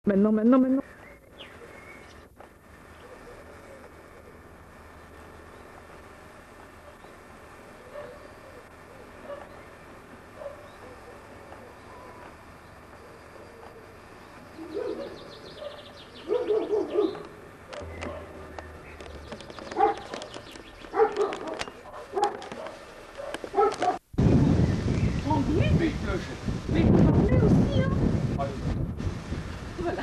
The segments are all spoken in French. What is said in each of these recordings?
Maintenant, maintenant, maintenant. Mais vous parlez aussi, hein? Voilà.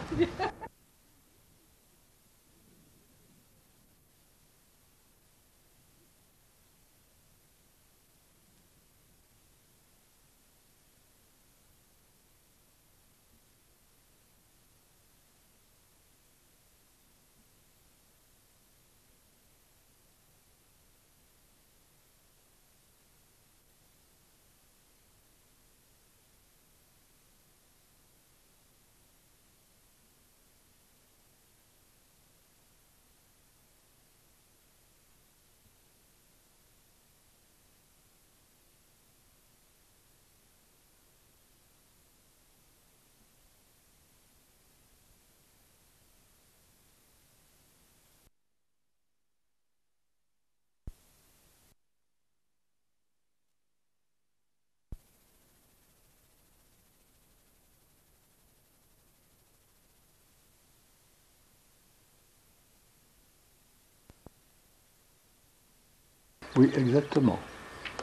Oui, exactement.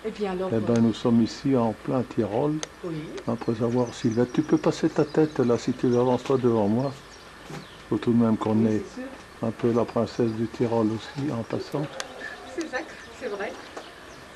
Et puis alors, Eh ben, nous sommes ici en plein Tyrol. oui. Après avoir, Sylvette, tu peux passer ta tête là si tu avances toi devant moi. Faut tout de même qu'on Oui, ait c'est sûr. un peu la princesse du Tyrol aussi en passant. C'est ça, c'est vrai.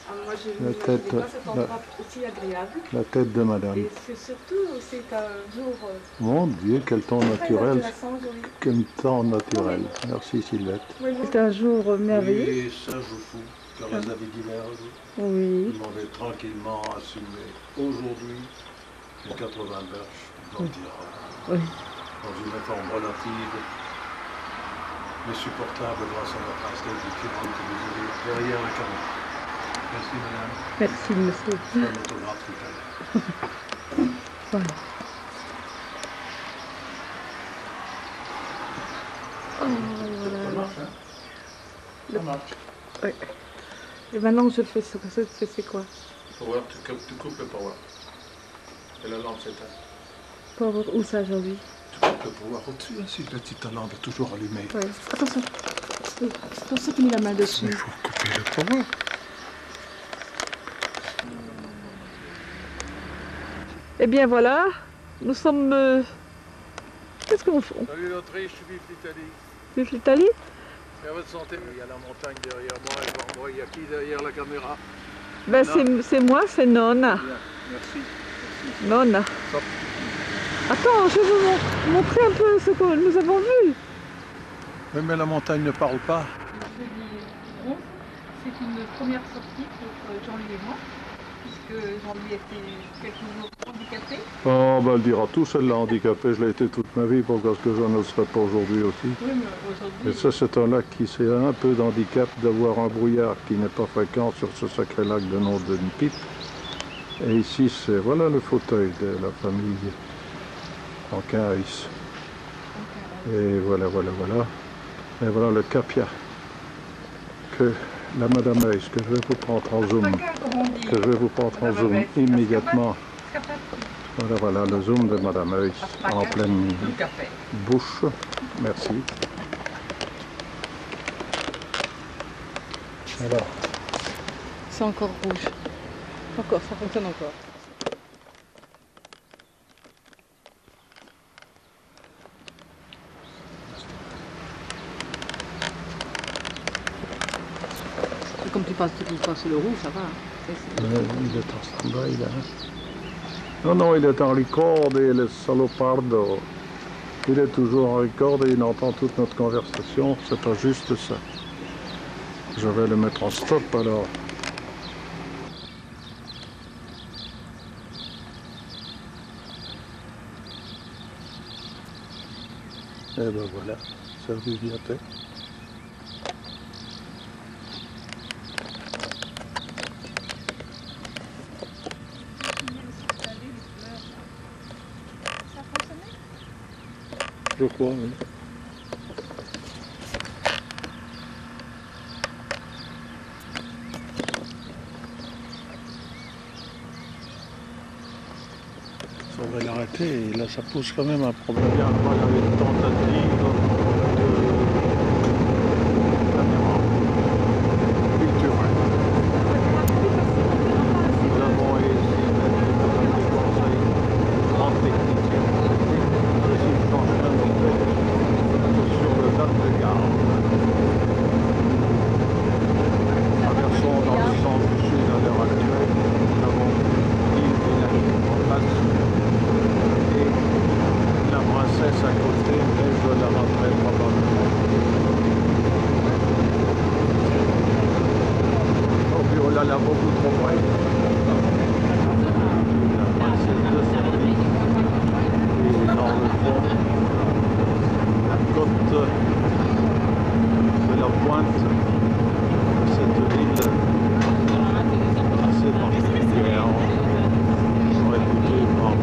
Ah, moi, je La n'imaginais tête, pas cet endroit aussi agréable. la tête de madame. Et c'est surtout, c'est un jour Mon Dieu, quel temps très naturel. intéressant, oui. Quel temps naturel. Merci Sylvette. Oui, c'est un jour merveilleux. Oui, ça je fous. Car les avis divergent. Oui. Vous m'avez tranquillement assumé aujourd'hui les 80 berges dans Tyrol. Oui. Dans une forme relative, mais supportable grâce à la princesse du Tyrol que vous avez derrière la caméra. Merci madame. Merci, monsieur. Je ferai un autographe tout à l'heure. Voilà. Oh, voilà. Ça marche, hein? Ça marche. Oui. Et maintenant, je fais ça. C'est quoi? Power, tu coupes le power. Et la lampe s'éteint. Power, où ça, aujourd'hui? Tu coupes le power au-dessus, ainsi si ta lampe est toujours allumée. Oui. Attention. Oui. Attention, tu mets la main Mais dessus. il faut couper le power. Eh bien, voilà. Nous sommes... Qu'est-ce qu'on fait? Salut l'Autriche, vive l'Italie. Vive l'Italie? Et à votre santé. Il y a la montagne derrière moi et devant moi. Il y a qui derrière la caméra? Ben, c'est moi, c'est Nonna. Bien, merci. Nonna. Stop. Attends, je vais vous montrer un peu ce que nous avons vu. Oui, mais la montagne ne parle pas. Jeudi 11, c'est une première sortie pour Jean-Louis et moi, puisque Jean-Louis était quelques jours handicapé. Oh, ben, elle dira tout, celle-là handicapée. Je l'ai été toute ma vie, pourquoi est-ce que je ne le serai pas aujourd'hui aussi? Oui, mais aujourd'hui... Et ça, c'est un lac qui c'est un peu d'handicap d'avoir un brouillard qui n'est pas fréquent sur ce sacré lac de nom d'une pipe. Et ici, c'est voilà le fauteuil de la famille en Caris. Et voilà, voilà, voilà. Et voilà le capia que la Madame Heus, que je vais vous prendre en zoom. Que je vais vous prendre en zoom immédiatement. Voilà, voilà, le zoom de Madame Heus en pleine bouche. Merci. Alors. C'est encore rouge. Encore, ça fonctionne encore. Et comme tu passes le rouge, ça va. Il est en stand-by là. Non, non, il est en record et le salopardo. Il est toujours en record et il entend toute notre conversation. C'est pas juste ça. Je vais le mettre en stop alors. Et ben voilà, service bien fait. Je crois, oui. On va l'arrêter et là ça pose quand même un problème. Bien, voilà une tentative de caméra culturelle. Nous avons ici des conseils, grands techniciens, aussi le changement sur le date de garde. Traversons dans le sens du sud à l'heure actuelle. Nous avons l'île Village en face. La princesse à côté, mais je la raterai probablement. Oh, puis oh là là, beaucoup trop près. La princesse de Serbie. Et dans le fond, la côte de la pointe de cette île assez particulière, réputée par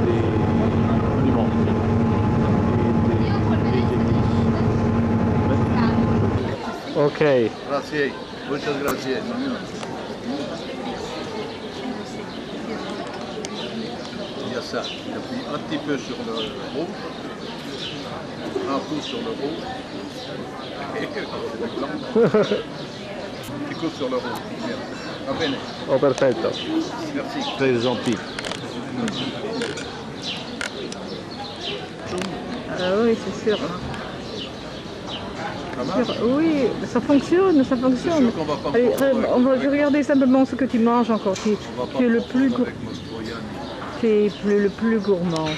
des monuments et des églises. Ok. Grazie, muchas gracias. Il y a ça, et puis un petit peu sur le rouge, un coup sur le rouge, et un petit coup sur le rouge. Bien. Va bene. Oh, perfetto. Merci. Très gentil. Oui, c'est sûr. Ça marche? Oui, ça fonctionne, ça fonctionne. C'est sûr qu'on va pas Allez, prendre on va regarder simplement ce que tu manges encore. Tu on va pas es le prendre plus, avec Mastroianni. tu es le plus gourmand.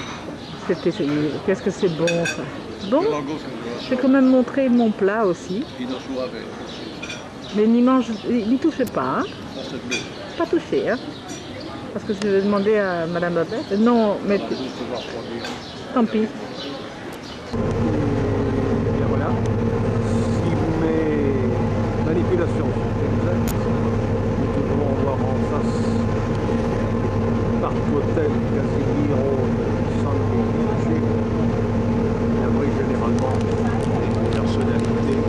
Qu'est-ce que c'est bon ça. Bon, Le langos que je vais quand même montrer mon plat aussi. il nous joue avec. Mais n'y touchez pas, hein. Ça c'est bleu. Pas toucher, hein. Parce que je vais demander à Madame Babette. Non, mais On va juste devoir produire. tant pis. Et voilà. Si mes manipulations sont exactes, nous devons voir en face Parc Hôtel Casimiro de San Felice, qui abrite généralement des personnalités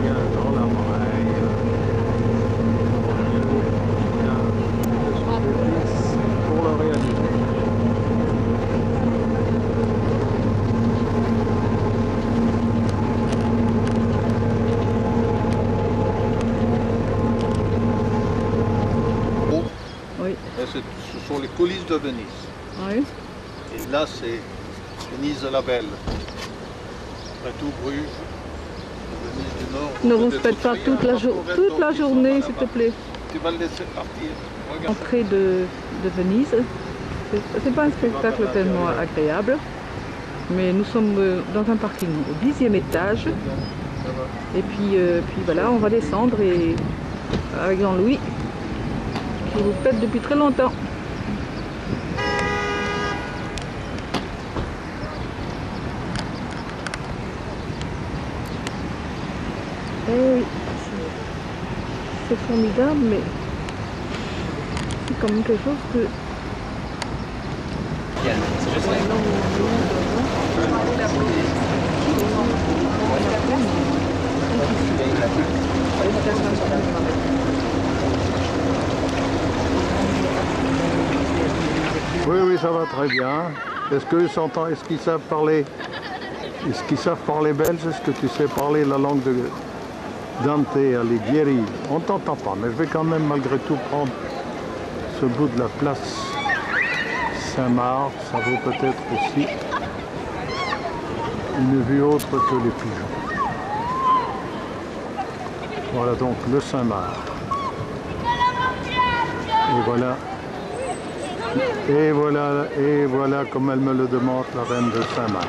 bien dans la muraille. Pour le réaliser. Oui, Et ce sont les coulisses de Venise. oui. Et là, c'est Venise la Belle. Après tout, Bruges, Venise du Nord. Ne vous peut-être faites pas autriche, toute la Porto journée, Vecchio, s'il te là-bas. plaît. Tu vas le laisser partir. Regarde. Entrée de Venise. C'est pas un spectacle tellement agréable, mais nous sommes dans un parking au 10e étage. Ça va. Et puis voilà, on va descendre et avec Jean-Louis, qui vous pète depuis très longtemps. Eh oui, c'est formidable, mais c'est quand même quelque chose que... Oui, oui, ça va très bien. Est-ce qu'ils savent parler? Est-ce qu'ils savent parler belge? Est-ce que tu sais parler la langue de Dante Alighieri? On ne t'entend pas, mais je vais quand même malgré tout prendre ce bout de la place Saint-Marc. Ça vaut peut-être aussi une vue autre que les pigeons. Voilà donc le Saint-Marc. Et voilà. Et voilà comme elle me le demande, la reine de Saint-Marc,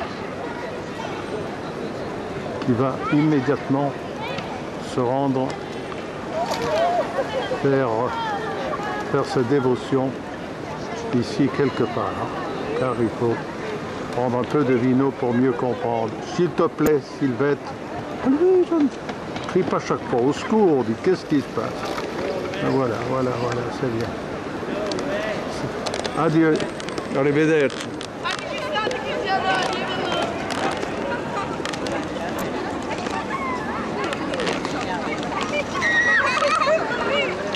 qui va immédiatement se rendre faire sa dévotion ici quelque part, car il faut prendre un peu de vino pour mieux comprendre. S'il te plaît, Sylvette, oui, je ne crie pas chaque fois, au secours, dis qu'est-ce qui se passe? Voilà, c'est bien. Adieu. Arrivederci.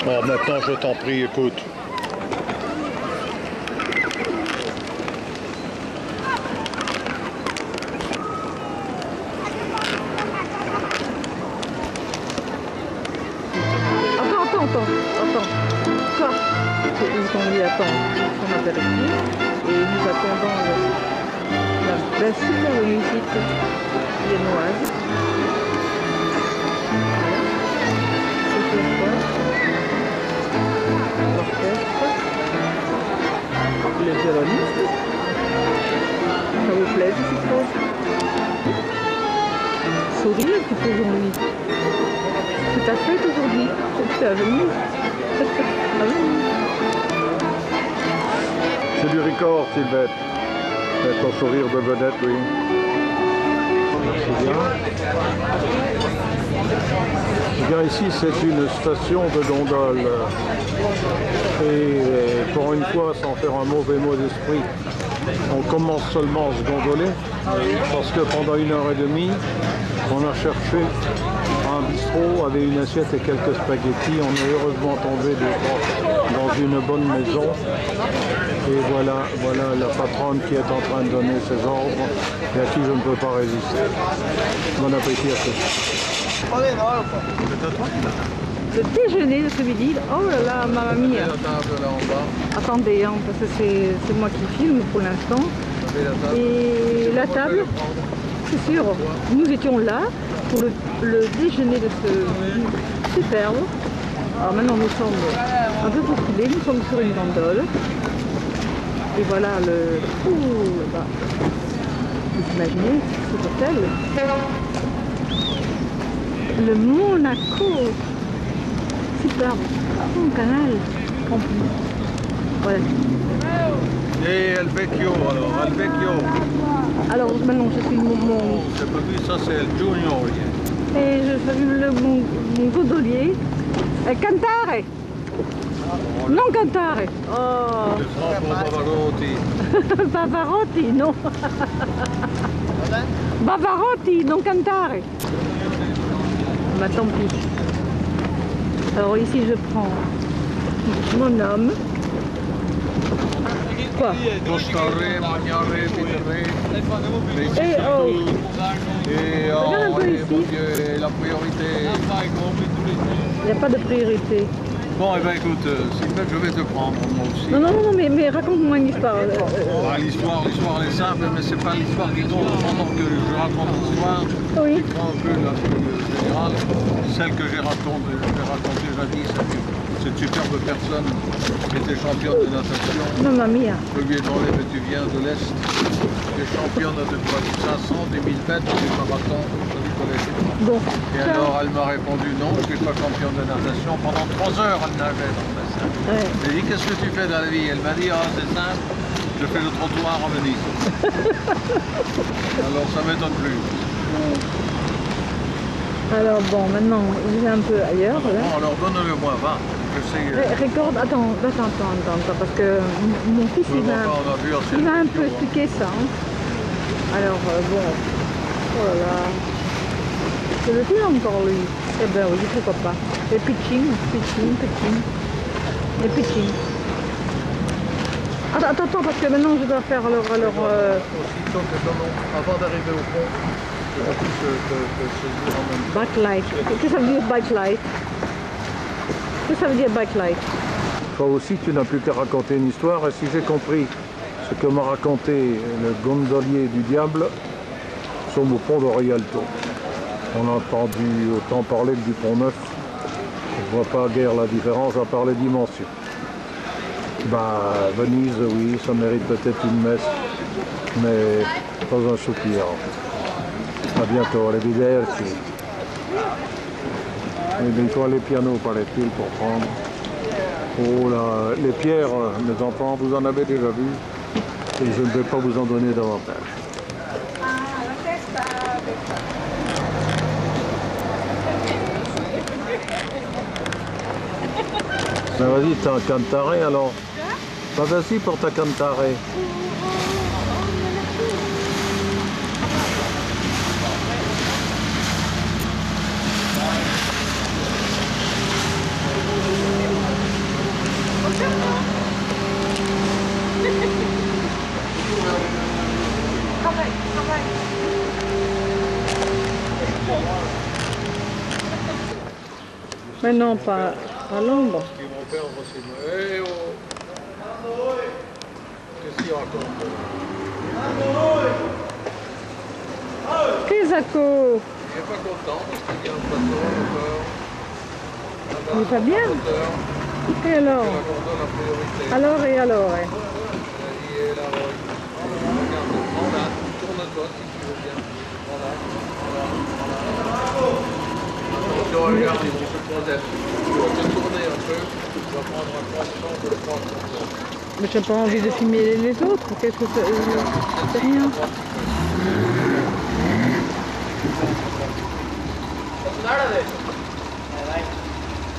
Bon, maintenant, je t'en prie, écoute. Attends. Quoi? On lui attend son apéritif et nous attendons la superbe musique viennoise. Voilà. L'orchestre, les violonistes. Ça vous plaît, je suppose? Sourire un petit peu aujourd'hui. Tout à fait aujourd'hui. Tu es venu. C'est du record, Sylvette. C'est ton sourire de vedette, oui. Merci bien. Bien ici, c'est une station de gondole. Et pour une fois, sans faire un mauvais mot d'esprit, on commence seulement à se gondoler. Parce que pendant 1h30, on a cherché un bistrot avec une assiette et quelques spaghettis. On est heureusement tombé dans une bonne maison. Et voilà la patronne qui est en train de donner ses ordres et à qui je ne peux pas résister. Bon appétit à tous. Le déjeuner de ce midi, oh là là, mamma mia. Attendez, hein, parce que c'est moi qui filme pour l'instant. Et la table, c'est sûr, nous étions là pour le déjeuner de ce superbe. Alors maintenant nous sommes un peu bousculés, nous sommes sur une gondole. Et voilà le... Ouh, là-bas. Vous imaginez cet hôtel? Le Monaco. Superbe. Un canal rempli. Voilà. Et El Vecchio, alors, El Vecchio. Alors maintenant je suis mon... C'est pas lui, ça c'est El Junior. Et je salue mon gondolier. Cantare. Non cantare. Oh. Pavarotti. Pavarotti, non. Pavarotti, non cantare. Bah tant pis. Alors ici je prends mon homme. Quoi? Tostare, mangiare, vivere. Et oh. Et Regarde un peu oh, ici. mon Dieu, la priorité. Il n'y a pas de priorité. Bon, eh bien écoute, Sylvette, je vais te prendre moi aussi. Non, mais raconte-moi une histoire. Bah, l'histoire elle est simple, mais c'est pas l'histoire qui compte. Pendant que je raconte l'histoire, Oui. je prends un peu la générale, celle que j'ai racontée jadis, cette superbe personne qui était championne de natation. Mamma mia. Je lui ai demandé, mais tu viens de l'Est, tu es championne de quoi, du 500, des 1000 mètres, du marathon, du collège. Bon. Et alors elle m'a répondu non, je ne suis pas championne de natation. Pendant 3 heures elle nageait dans le bassin. Ouais. J'ai dit qu'est-ce que tu fais dans la vie? Elle m'a dit ah c'est simple, je fais le trottoir en Venise. Alors ça m'étonne plus. Alors bon, maintenant je vais un peu ailleurs. Là. Bon alors donne-le-moi, va. Je sais. Regarde, attends, parce que mon fils il m'a un peu expliqué ça. Hein. Alors bon, oh là là. C'est le film encore lui. Eh ben oui, pourquoi pas. Et pitching. Et pitching. Attends, parce que maintenant je dois faire leur... Aussitôt que avant d'arriver au pont, je puisse te dire en même temps. Backlight. Qu'est-ce que ça veut dire backlight? Qu'est-ce que ça veut dire backlight? Toi aussi, tu n'as plus qu'à raconter une histoire. Et si j'ai compris ce que m'a raconté le gondolier du diable, nous sommes au pont de Rialto. On a entendu autant parler que du pont neuf. On ne voit pas guère la différence à part les dimensions. Bah, Venise, oui, ça mérite peut-être une messe, mais pas un soupir. À bientôt, arrivederci. Et bien, toi, les pianos, paraît-il, pour prendre. Oh là, les pierres, mes enfants, vous en avez déjà vu, et je ne vais pas vous en donner davantage. Ben vas-y, t'as un cantare alors. Bah vas-y pour ta cantare. Mais non, pas à l'ombre. Ils vont perdre aussi. Eh oh! Qu'est-ce qu'il raconte? Kézako, Il n'est pas content parce qu'il y a un plateau encore. il est pas bien. Et alors? La gondole a priorité. Alors et alors? Il est là, regarde, voilà, tourne-toi si tu veux bien. Voilà, voilà. Attention, regarde, ils vont se croiser. Tu vas te tourner un peu, tu vas prendre un croissant de 3. Mais j'ai pas envie de filmer les autres. Qu'est-ce que c'est rien.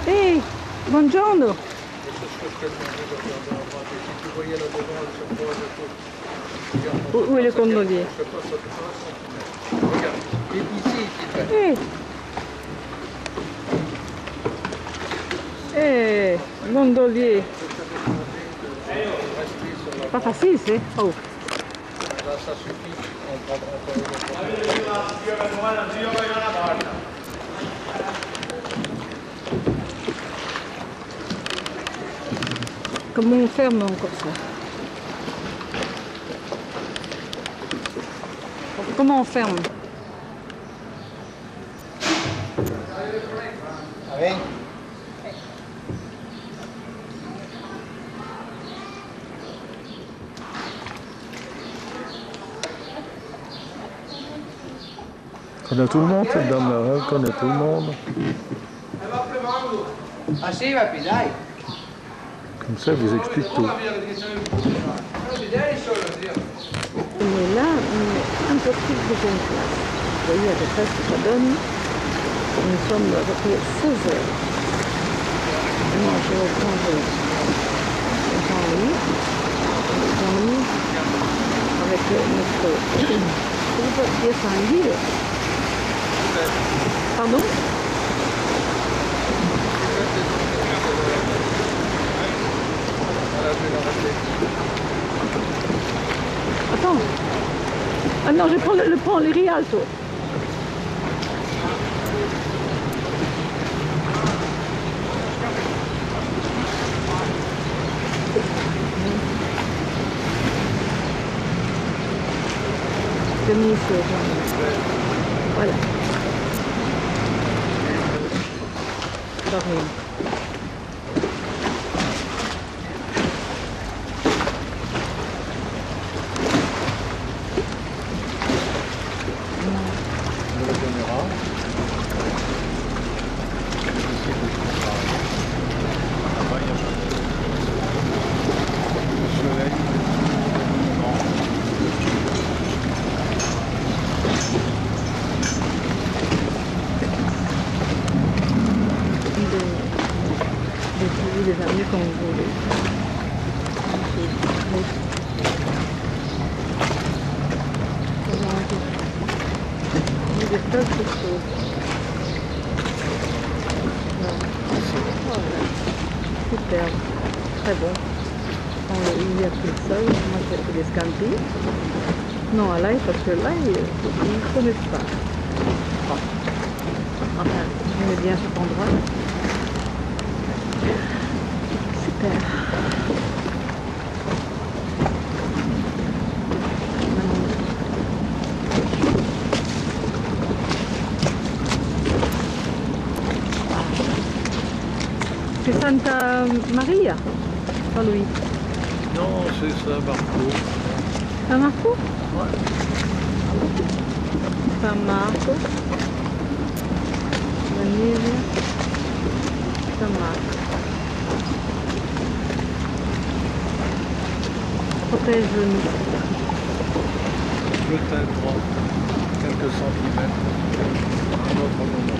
Hey, buongiorno. Où est le gondolier? Regarde, ici, Hey. Hey, gondolier. Pas facile, c'est. Oh. là ça suffit, on prendra encore une. Comment on ferme encore ça? Comment on ferme? Allez. Connaît tout le monde cette dame-là, elle connaît tout le monde. Ah sì, va dai. Comme ça, elle vous explique tout. Mais là, impossible de faire une place. Vous voyez à peu près ce que ça donne. Nous sommes à peu près 16 heures. Moi, je vais prendre Jean-Louis avec notre pièce à un guide. Pardon? Attends. Ah non, je prends le Rialto. Demi voilà. Dormir. Des amis comme vous voulez. Des tas de choses. Super, très bon. Il y a plus de ça, moi j'ai fait des scampi. Non, à l'ail, parce que l'ail, ils ne connaissent pas. Enfin, j'aime bien cet endroit. Super. C'est Santa Maria, Saint-Louis. Non, c'est Saint-Marco. Saint-Marco? Ouais. Saint-Marco. Vanille. Saint-Marco. Protège le nid. Peut-être quelques centimètres. Un autre moment.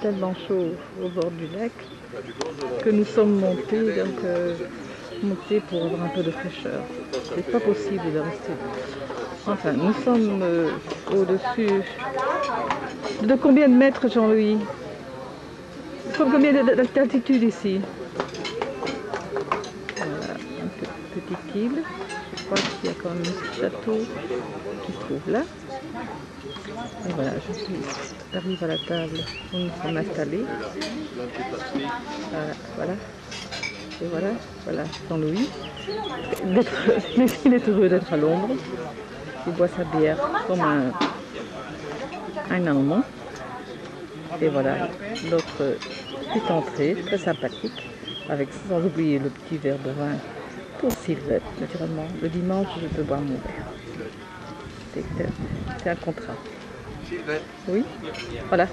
tellement chaud au bord du lac que nous sommes montés, montés pour avoir un peu de fraîcheur. C'est pas possible de rester. Enfin, nous sommes au-dessus de combien de mètres, Jean-Louis? Combien d'altitude ici? Voilà, une petite île. Je crois qu'il y a quand même un château qui se trouve là. Et voilà, j'arrive à la table où nous sommes installés. Voilà. Et voilà Jean-Louis. Il est heureux d'être à l'ombre. Il boit sa bière comme un Allemand. Et voilà, notre petite entrée, très sympathique, avec sans oublier le petit verre de vin pour Sylvette, naturellement. Le dimanche, je peux boire mon verre. C'est un contrat. Oui, voilà.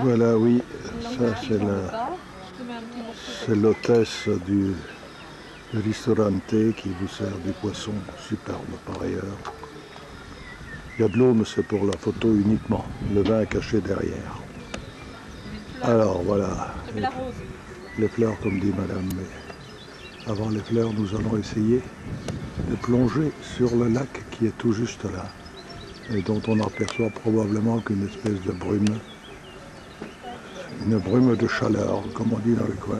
Voilà, oui, ça c'est l'hôtesse du restaurant qui vous sert du poisson superbe par ailleurs. Il y a de l'eau, mais c'est pour la photo uniquement, le vin caché derrière. Alors voilà, les fleurs comme dit madame, mais avant les fleurs nous allons essayer de plonger sur le lac qui est tout juste là et dont on aperçoit probablement qu'une espèce de brume, une brume de chaleur comme on dit dans le coin.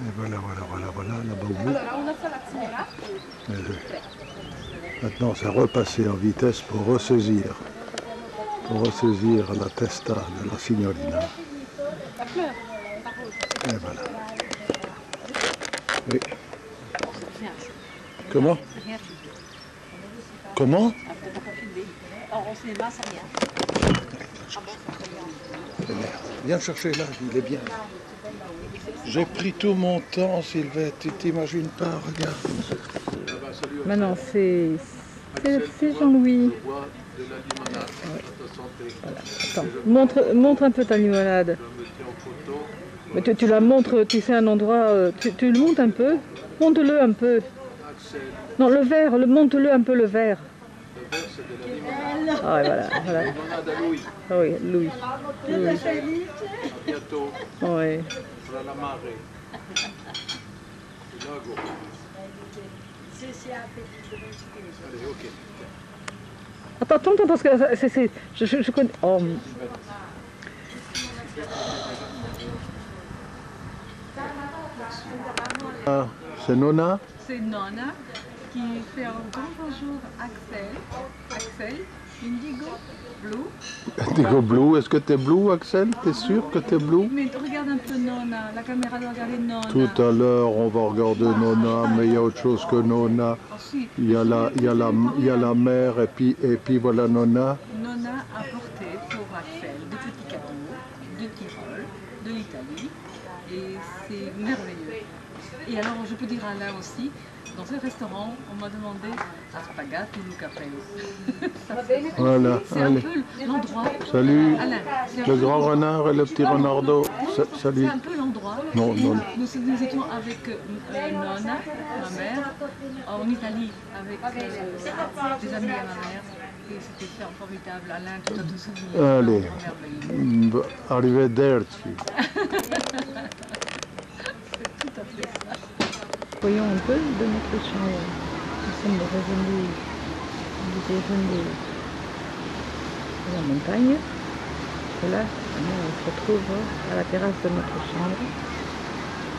Et voilà, là-bas au bout. Maintenant, c'est repasser en vitesse pour ressaisir la testa de la signorina. Et voilà. Oui. Comment? Comment? Viens chercher là, il est bien. J'ai pris tout mon temps, Sylvette, tu t'imagines pas, regarde. Maintenant, c'est Jean-Louis. Ouais. Voilà. Attends, montre un peu ta limonade. Mais tu la montres, tu sais un endroit, tu le montes un peu. Monte-le un peu. Non, le verre, monte-le un peu le verre. Ah ouais, voilà. Ah oui, Louis. Oui. Attends, parce que je connais. Oh. C'est Nona? C'est Nona qui fait un grand bonjour à Axel, Indigo Blue. Indigo Blue, est-ce que t'es Blue, Axel? T'es sûr que t'es Blue? Mais regarde un peu Nona, la caméra doit regarder Nona. Tout à l'heure, on va regarder Nona, mais il y a autre chose que Nona. Il y a la mère et puis voilà Nona. Nona a porté pour Axel des petits cadeaux de Tyrol, de l'Italie, et c'est merveilleux. Et alors, je peux dire à Alain aussi, dans ce restaurant, on m'a demandé à spaghetti ou café. Voilà, c'est un peu l'endroit. Salut, Alain, le grand renard et le petit renardo. Salut. C'est un peu l'endroit. Non. Nous étions avec Nona, ma mère, en Italie, avec des amis à ma mère. Et c'était formidable. Alain, tu dois te souvenir. Allez, arrivederci. Voyons un peu de notre chambre. Nous sommes revenus du déjeuner de la montagne. Et là, on se retrouve à la terrasse de notre chambre.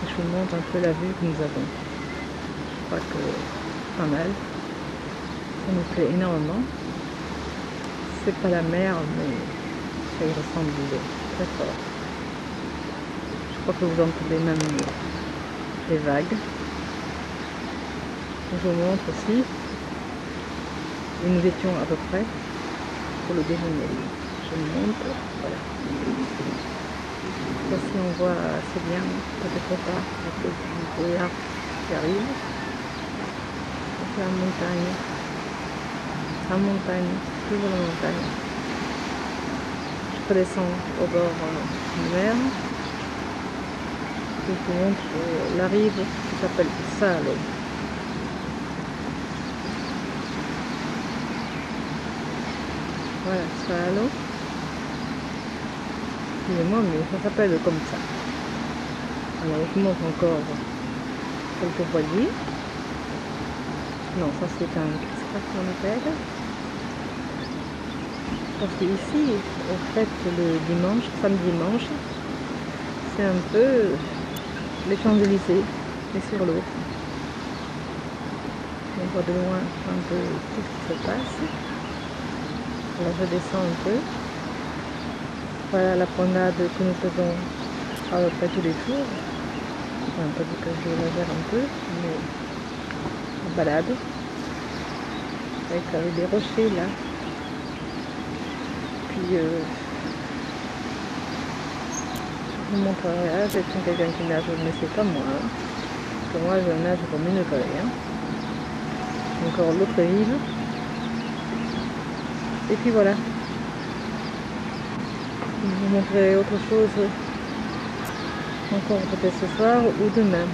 Et je vous montre un peu la vue que nous avons. Je crois que pas mal. Ça nous plaît énormément. C'est pas la mer, mais ça y ressemble très fort. Je crois que vous entendez même les vagues. Je vous montre aussi où nous étions à peu près pour le déjeuner. Je vous montre, voilà. Ici on voit assez bien, peut-être pas, à cause du brouillard qui arrive. C'est la montagne, toujours la montagne. Je redescends au bord de la mer. Je vous montre la rive qui s'appelle Salo. Voilà, Saalo. Excusez-moi, mais ça s'appelle comme ça. Alors, je vous montre encore quelques voiliers. Non, ça c'est un... Qu'est-ce qu'on appelle? Parce que ici, au fait, le dimanche, samedi dimanche, c'est un peu les Champs-Élysées, mais sur l'eau. On voit de loin un peu tout ce qui se passe. Alors je descends un peu. Voilà la promenade que nous faisons à peu près tous les jours. Enfin, pas dit que je l'exagère un peu, mais on balade. Avec des rochers là. Puis je vous montrerai, là, j'ai quelqu'un qui nage, mais c'est pas moi. Hein. Parce que moi je nage comme une vraie. Hein. Encore l'autre rive. Et puis voilà. Je vous montrerai autre chose encore peut-être ce soir ou demain.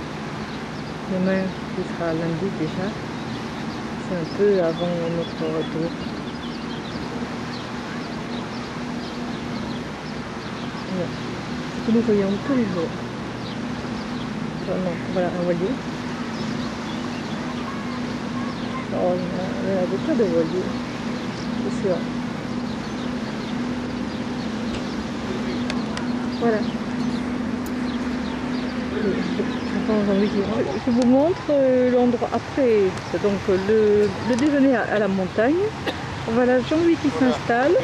Demain qui sera lundi déjà. C'est un peu avant notre retour. Voilà. Ce que nous voyons tous les jours. Voilà un voilier. Oh, il y a des tas de voiliers, c'est sûr. Voilà. Je vous montre l'endroit après. Donc le déjeuner à la montagne. Voilà Jean-Louis qui s'installe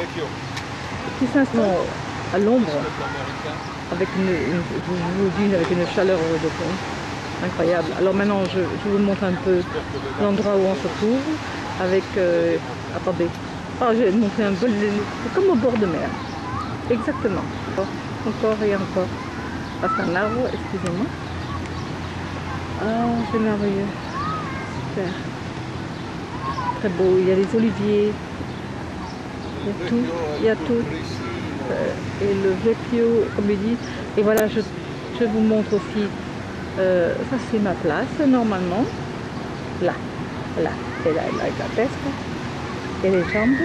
à l'ombre avec avec une chaleur de fond. Incroyable. Alors maintenant je vous montre un peu l'endroit où on se trouve avec attendez. Ah, je vais vous montrer un peu comme au bord de mer. Exactement. Encore et encore. Ah, c'est un arbre, excusez-moi. Ah, c'est merveilleux. Super. Très beau. Il y a des oliviers. Il y a tout. Il y a tout. Et le Vecchio, comme il dit. Et voilà, je vous montre aussi. Ça c'est ma place normalement. Là. Et là, avec la pesque. Et les jambes,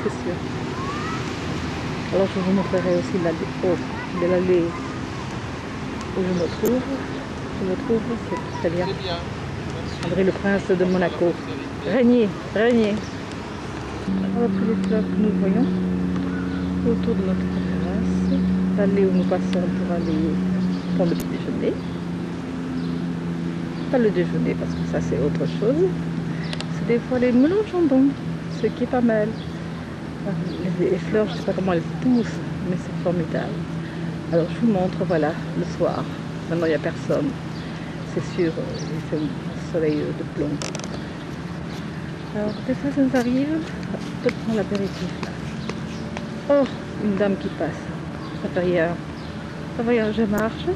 c'est sûr. Alors je vous montrerai aussi l'allée de l'allée où je me trouve. C'est très bien. André le Prince de Monaco. Régnier. Alors tous les fleurs que nous voyons autour de notre terrasse. L'allée où nous passons pour aller prendre le petit déjeuner. Pas le déjeuner parce que ça c'est autre chose. C'est des fois les melons de jambon, ce qui est pas mal. Les fleurs, je ne sais pas comment elles poussent, mais c'est formidable. Alors je vous montre, voilà, le soir. Maintenant il n'y a personne. C'est sûr, il fait un soleil de plomb. Alors des fois ça nous arrive de prendre l'apéritif là. Oh, une dame qui passe. Ça fait rien. Ça fait rien, je marche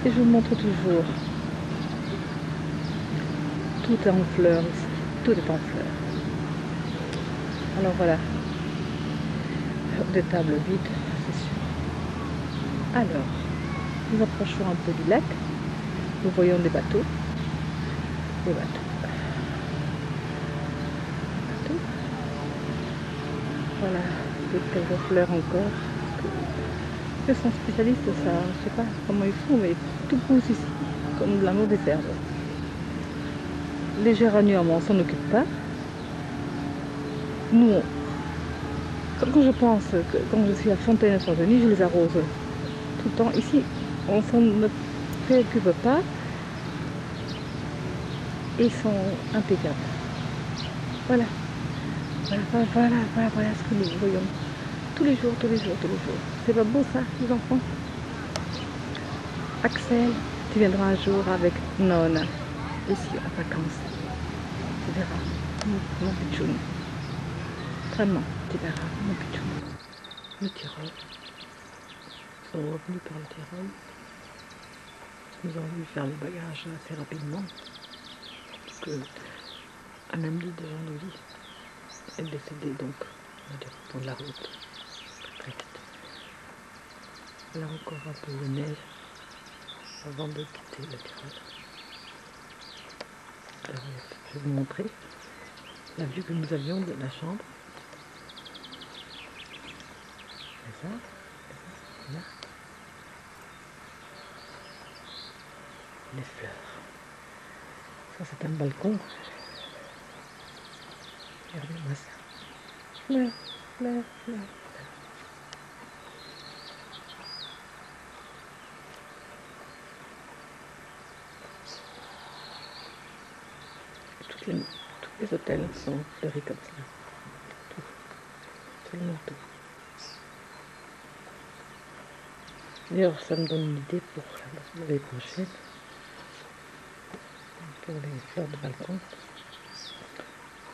et je vous montre toujours. Tout est en fleurs ici. Tout est en fleurs. Alors voilà. Des tables vides, c'est sûr. Alors, nous approchons un peu du lac. Nous voyons des bateaux. Des bateaux. Voilà, quelques fleurs encore. Ils sont spécialistes de ça. Je ne sais pas comment ils font, mais tout pousse ici, comme de la mauvaise herbe. Les géraniums, on ne s'en occupe pas. Nous, quand je pense que quand je suis à Fontaine-Saint-Denis, je les arrose tout le temps. Ici, on s'en préoccupe pas. Et ils sont impeccables. Voilà. Voilà ce que nous voyons. Tous les jours. C'est pas beau ça, les enfants? Axel, tu viendras un jour avec Nona, ici en vacances. Tu verras, mon pitchoun. Vraiment, tu verras, mon pitchoun. Le Tyrol. Ils sont revenus par le Tyrol. Nous avons dû faire le bagage assez rapidement. Parce que un ami de Jean-Louis est décédé, donc on a dû reprendre la route très vite. Là encore un peu de neige avant de quitter le Tyrol. Alors je vais vous montrer la vue que nous avions de la chambre. ça. Là. Les fleurs. Ça, c'est un balcon. Regardez-moi ça. Fleurs, fleurs, fleurs. Tous les hôtels sont fleuris comme ça. Tout. Absolument tout. D'ailleurs, ça me donne une idée pour l'année prochaine. Pour les fleurs de balcon.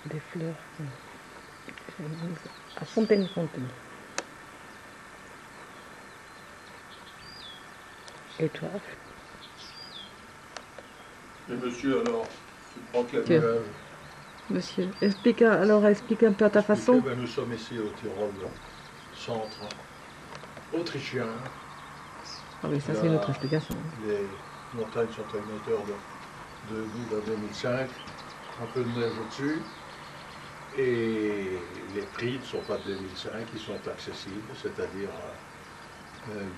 Des fleurs à Fontaine-Fontaine. Et toi? Et monsieur, alors, tu prends quel Tiens. nuage? Monsieur, explique un peu à ta façon. Ben, nous sommes ici au Tyrol, centre autrichien. Ah oui, ça c'est une autre explication. Les montagnes sont à une hauteur de 2000 à 2005, un peu de neige au-dessus. Et les prix ne sont pas de 2005, ils sont accessibles, c'est-à-dire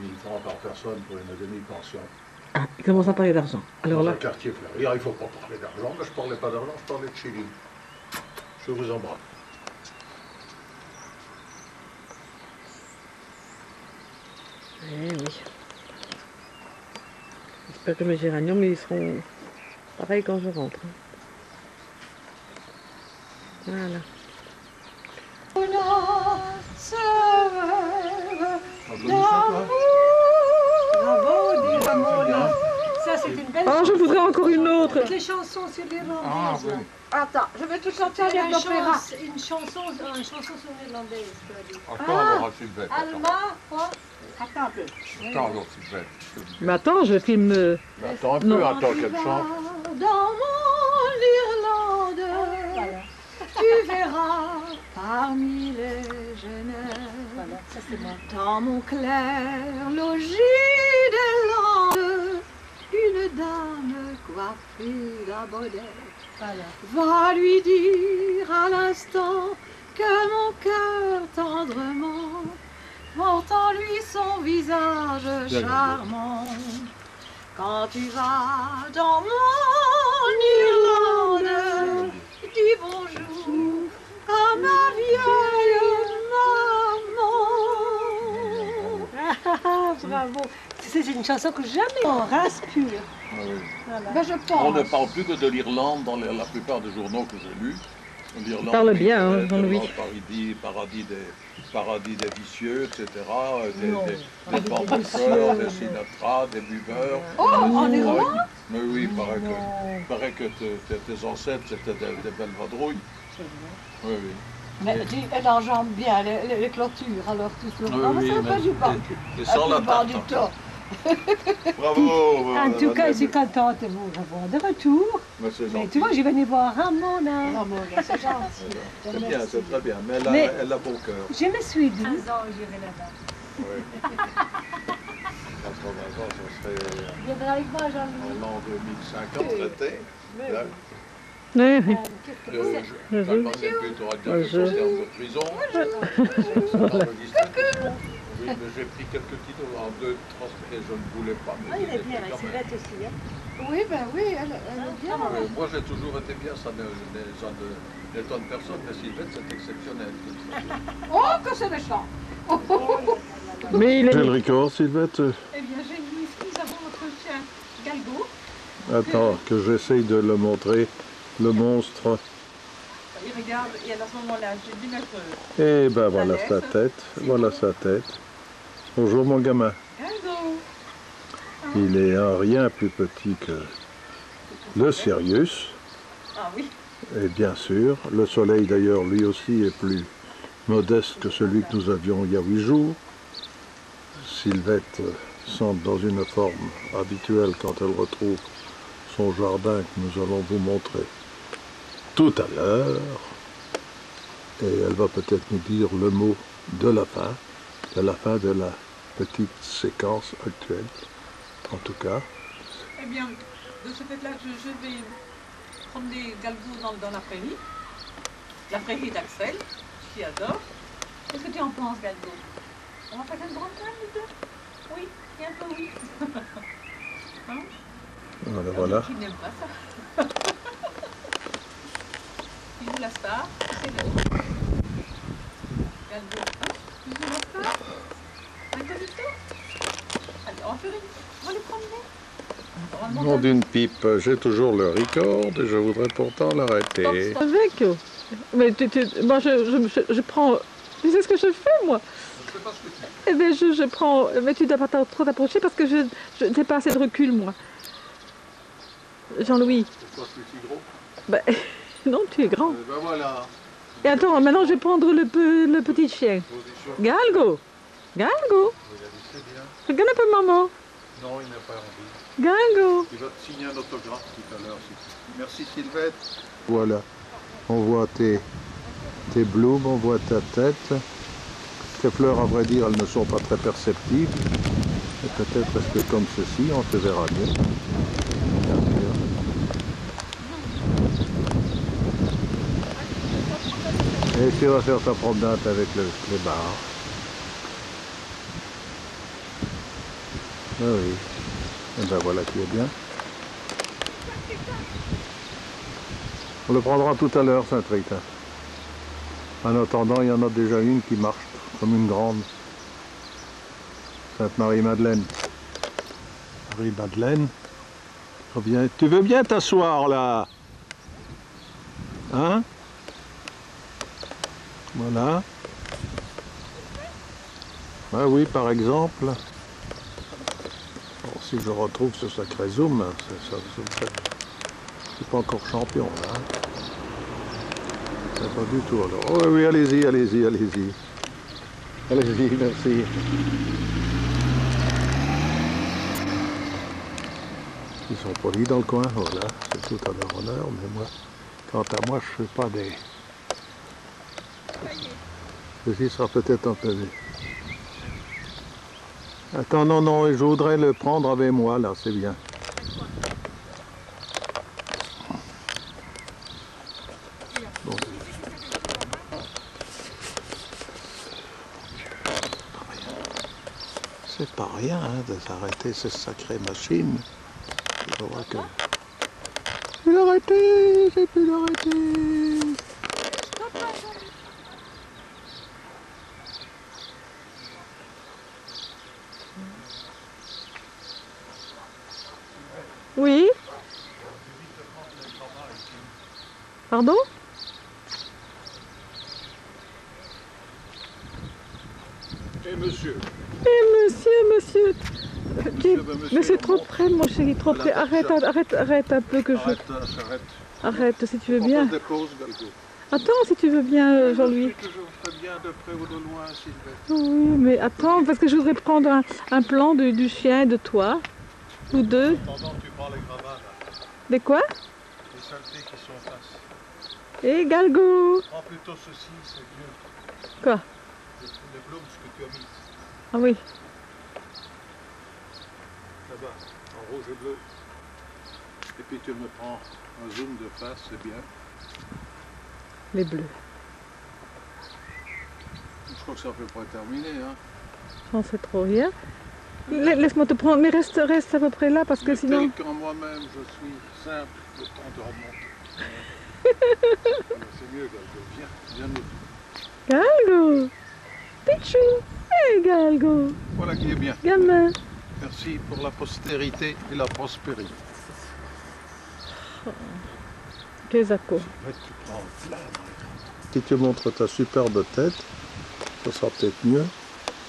1000 francs par personne pour une demi-pension. Ah, il commence à parler d'argent. Alors Dans là, un quartier fleuri. Alors, il ne faut pas parler d'argent, mais je ne parlais pas d'argent, je parlais de shilling. Je vous embrasse. eh oui. J'espère que mes géraniums, ils seront pareils quand je rentre. Voilà. Bravo, dit Ramona. Ça, c'est une belle Oh, je voudrais encore une autre. Les chansons sur l'irlandaise. Ah, oui. Attends, je vais tout chanter avec Une l'opéra. chanson sur l'irlandaise, tu as dit. Attends, alors, Sylvette. Alma, quoi? Attends un peu. Attends, alors, Sylvette. Mais attends, je filme. Mais attends un peu, Non. attends qu'elle chante. Dans mon Irlande, Voilà. tu verras parmi les jeunes, Voilà, ça c'est moi. dans mon clair logis des Landes, une dame coiffée d'un bonnet Voilà. va lui dire à l'instant que mon cœur tendrement porte en lui son visage charmant. Quand tu vas dans mon Irlande, dis bonjour à ma vieille maman. Bravo. C'est une chanson que jamais en race pure. Ah oui. Voilà. Ben, je On ne pense. parle plus que de l'Irlande dans la plupart des journaux que j'ai lus. L'Irlande, Parle bien, hein, l'Irlande, Jean-Louis. paradis des vicieux, etc. Non. Des banditeurs, des Sinatra, des buveurs. Oh, en Ouais. Irlande? Mais oui, Non. il paraît que tes ancêtres, c'était des belles vadrouilles. C'est vrai. Oui, oui. Mais elle enjambe bien les clôtures, alors tout ça. Oui, Ah, mais oui, ça va pas du bas. et sans la du tarte. temps. Bravo! En tout cas, je suis Madame. contente de vous revoir de retour. Mais c'est Mais gentil. tu vois, je venais voir Ramona. Ramona, c'est gentil. C'est bien, c'est très bien. Mais elle a beau cœur. Je me suis dit, 15 ans, j'irai là-bas. Oui. 80 ans, ça serait Viendra avec moi, en Jean-Louis. l'an 2050 traité. Là, Oui, oui. t'as quand même pu, t'auras déjà fait Bonjour. 15 ans de prison. C'est enregistré. Oui, mais j'ai pris quelques kilos en 2, 3 semaines et je ne voulais pas. Mais ah, il j'ai est bien, pris quand c'est même. bête aussi. Hein. Oui, ben oui, elle est bien. Moi, j'ai toujours été bien, ça n'étonne personne, mais Sylvette, c'est exceptionnel. Oh, que c'est méchant! Mais il Quel est. record, Sylvette? Eh bien, j'ai mis ici, nous avons notre chien Galgo. Attends, que j'essaye de le montrer, le monstre. Il regarde, et à ce moment-là, j'ai dû mettre Eh ben voilà laisse. sa tête, voilà sa tête. Bonjour mon gamin. Galgo. Il est un rien plus petit que le Sirius. Ah oui. Et bien sûr, le soleil d'ailleurs lui aussi est plus modeste que celui que nous avions il y a 8 jours. Sylvette semble dans une forme habituelle quand elle retrouve son jardin que nous allons vous montrer tout à l'heure. Et elle va peut-être nous dire le mot de la fin de la petite séquence actuelle. En tout cas, Eh bien, de ce fait-là, je vais promener Galgo dans la prairie d'Axel, qui adore. Qu'est-ce que tu en penses, Galgo? On va faire une grande table, les deux? Oui, et un peu oui. Hein? Voilà, voilà. Qui n'aime pas ça. Il joue la star, c'est l'autre. Galgo, hein? Il joue la star. Incognito. Allez, on va faire une... On va les promener. Nom d'une pipe, j'ai toujours le record et je voudrais pourtant l'arrêter. Avec. Mais moi je prends. Tu sais ce que je fais moi? Je sais pas ce que tu fais. Eh bien je prends. Mais tu dois pas trop t'approcher parce que je n'ai pas assez de recul moi. Jean-Louis. Pourquoi je suis si gros? Ben, non, tu es grand. Ben voilà. Et attends, maintenant je vais prendre le petit chien. Position. Galgo. Galgo. Regardez, c'est bien. Regarde un peu maman. Non, il n'a pas envie. Galgo. Il va te signer un autographe tout à l'heure. Merci Sylvette. Voilà, on voit tes blooms, on voit ta tête. Tes fleurs, à vrai dire, elles ne sont pas très perceptibles. Et peut-être est-ce que comme ceci, on te verra mieux. Bien sûr. Et tu vas faire ta promenade avec les bars. Ah oui. Et ben voilà qui est bien. On le prendra tout à l'heure, Sainte-Rita. En attendant, il y en a déjà une qui marche comme une grande. Sainte-Marie-Madeleine. Marie-Madeleine. Reviens. Tu veux bien t'asseoir là? Hein? Voilà. Ah oui, par exemple. Bon, si je retrouve ce sacré zoom, c'est pas encore champion là. Hein. Pas du tout alors. Oh oui, allez-y, allez-y, allez-y. Allez-y, merci. Ils sont polis dans le coin, voilà, c'est tout à leur honneur, mais moi, quant à moi, je ne fais pas des... Ceci sera peut-être un peu... Attends, non, non, je voudrais le prendre avec moi, là, c'est bien. Bon. C'est pas rien hein, de s'arrêter cette sacrée machine. Je vois que... J'ai pu l'arrêter, j'ai pu l'arrêter. Oui. Pardon? Et monsieur? Eh monsieur. Mais c'est trop près, mon chéri, trop près. Arrête un peu que je... J'arrête. Arrête, si tu veux On bien. passe des pauses, Galgo. Attends, si tu veux bien, Jean-Louis. Je ferai bien de près ou de loin, Sylvette. Oui, mais attends, parce que je voudrais prendre un plan du chien et de toi. Ou deux. En attendant, tu prends les gravats, là. De quoi? Les saletés qui sont en face. Eh, Galgo. Prends plutôt ceci, c'est mieux. Quoi? Les blooms que tu as mis. Ah oui. Là-bas, en rouge et bleu. Et puis tu me prends un zoom de face, c'est bien. Les bleus. Je crois que ça peut pas terminer, hein. J'en sais trop rien. Laisse-moi te prendre, mais reste à peu près là parce que Mais sinon... tel qu'en moi-même, je suis simple, le temps de remonter. C'est mieux, Galgo. Viens nous. Galgo. Pichou. Eh, Galgo. Voilà qui est bien. Gamin. Merci pour la postérité et la prospérité. Que Zako. Tu prends plein. Si tu montres ta superbe tête, ça sera peut-être mieux.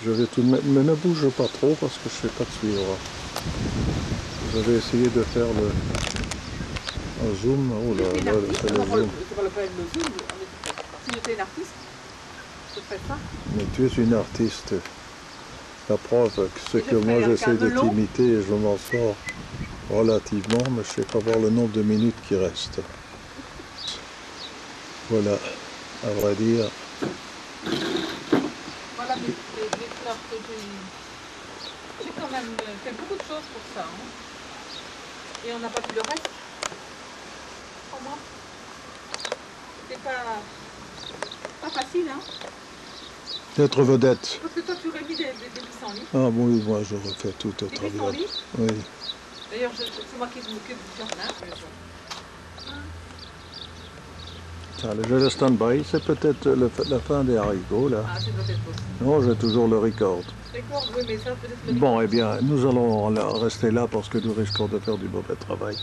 Je vais tout de même, mais ne bouge pas trop parce que je ne sais pas te suivre. Je vais essayer de faire un zoom. Oh là là, c'est le zoom. Tu vas le faire le zoom. Si j'étais une artiste, je ferais ça. Mais tu es une artiste. La preuve que ce que ferais moi un j'essaie de camelot. t'imiter et je m'en sors relativement, mais je ne sais pas voir le nombre de minutes qui restent. Voilà, à vrai dire. Voilà mes fleurs que j'ai quand même fait beaucoup de choses pour ça. Hein. Et on n'a pas vu le reste. Pour moi. C'était pas facile, hein. D'être vedette. Parce que toi, tu aurais mis des pissenlits. Ah oui, moi je refais tout au Des travail. pissenlits. Oui. D'ailleurs, c'est moi qui m'occupe du jardin. Tiens, le jeu de stand-by, c'est peut-être la fin des haricots, là. Ah, c'est peut-être possible. Non, j'ai toujours le record. D'accord, oui, mais ça peut-être le Bon, eh bien, nous allons rester là parce que nous risquons de faire du mauvais travail.